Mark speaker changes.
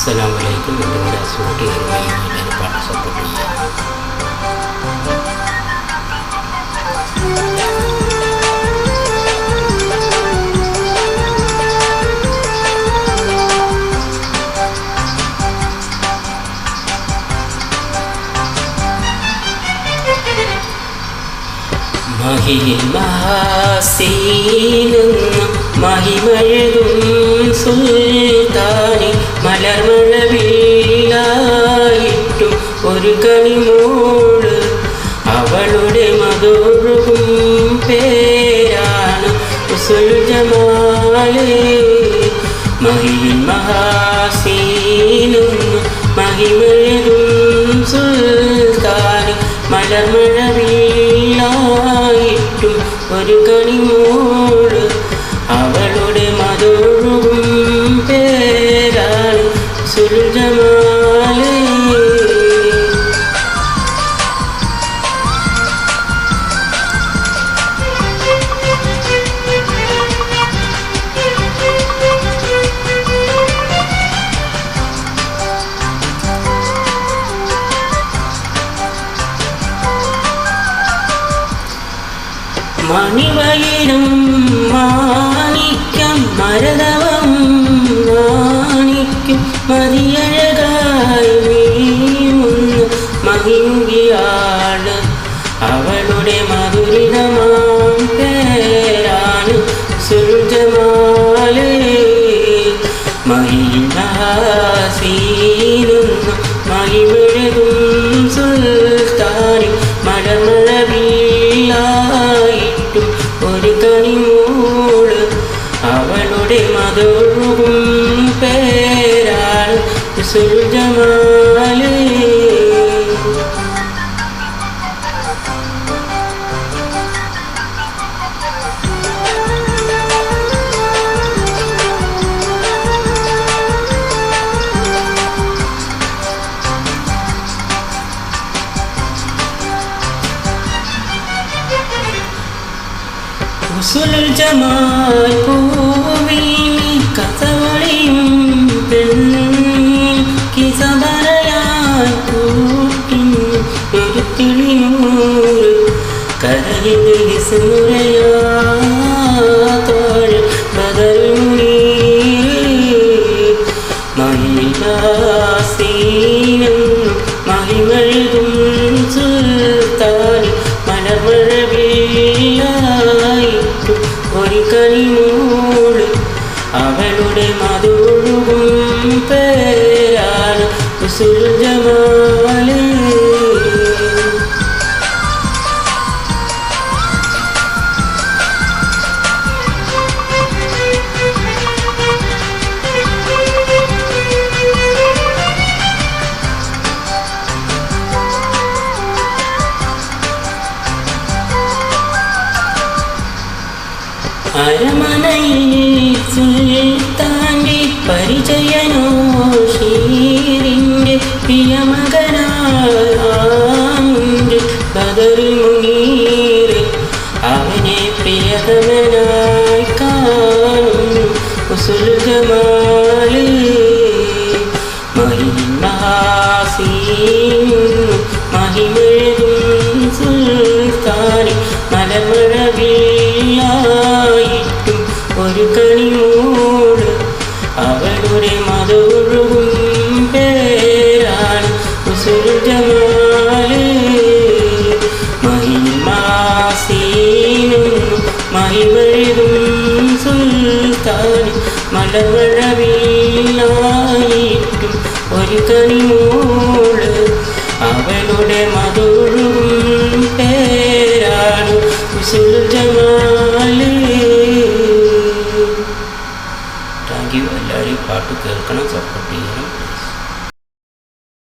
Speaker 1: അസ്സലാമലൈക്കും. നിങ്ങളുടെ അസുഖത്തെ എല്ലാവരും പാട്ട് സപ്പോർട്ട് ചെയ്യാം. മഹിയിൽ മഹാസീനെന്ന മഹിമഴകും സുൽത്താനി മലർമഴവില്ലായിട്ടും ഒരു കണിമോള് അവളുടെ മധുറും പേരാണ് സുൽജമാല്. മഹിയിൽ മഹാസീനെന്ന മഹിമഴകും സുൽത്താനി മലർമഴവില്ലായിട്ടും ഒരു കണിമോള് അവളുടെ മധുറും പേരാണ് സുൽജമാല്. മണിവയിലും മാണിക്യം മരതവം മാണിക്കും മതിയഴകായി നീങ്ങുന്ന മഹിങ്കിയാണ് അവളുടെ മധുരിതമാം പേരാണ് സുൽജമാല്. മഹിമഹാസീനെന്ന മഹിമഴകും സുൽത്താനി മലർമഴവില്ലായിട്ടും ഒരു കണിമോള് അവളുടെ മധുറും പേരാണ് സുൽജമാല്. സുൽജമാൽ പൂവിനി കസവളിയും കിസബരയാൽ കൂട്ടിൻ ഒരു തിളിനൂറ് കരയിൽ ഹിസ്മുരയാത്തോൾ ബദറുനീർ. മഹിമഹാസീനെന്നും മഹിമഴകും സുൽത്താനി മലർമഴവില്ലായിട്ടും ഒരു കണിമോള് അവളുടെ മധുറും പേരാണ് സുൽജമാല്. അരമനയിൽ സുൽത്താൻ്റെ പരിചയനോ ഷീറിൻ്റെ പ്രിയമകനാണ്ട് ബദറുൽ മുനീർ. അവനെ പ്രിയതമനായി കാണുന്നു സുൽജമാല്. മഹിമഹാസീനെന്നും മഹിമഴകും സുൽത്താനി മലർമഴവില്ലായിട്ടും ഒരു കണിമോള് അവളുടെ മധുറും പേരാണ് സുൽജമാല്. മഹിമഹാസീനെന്നും മഹിമഴകും സുൽത്താനി മലർമഴവില്ലായിട്ടും ഒരു കണിമോള് അവളുടെ മധുറും പേരാണ് സുൽജമാല്. Thank you. എല്ലാവരും പാട്ട് കേൾക്കണം, സപ്പോർട്ട് ചെയ്യണം.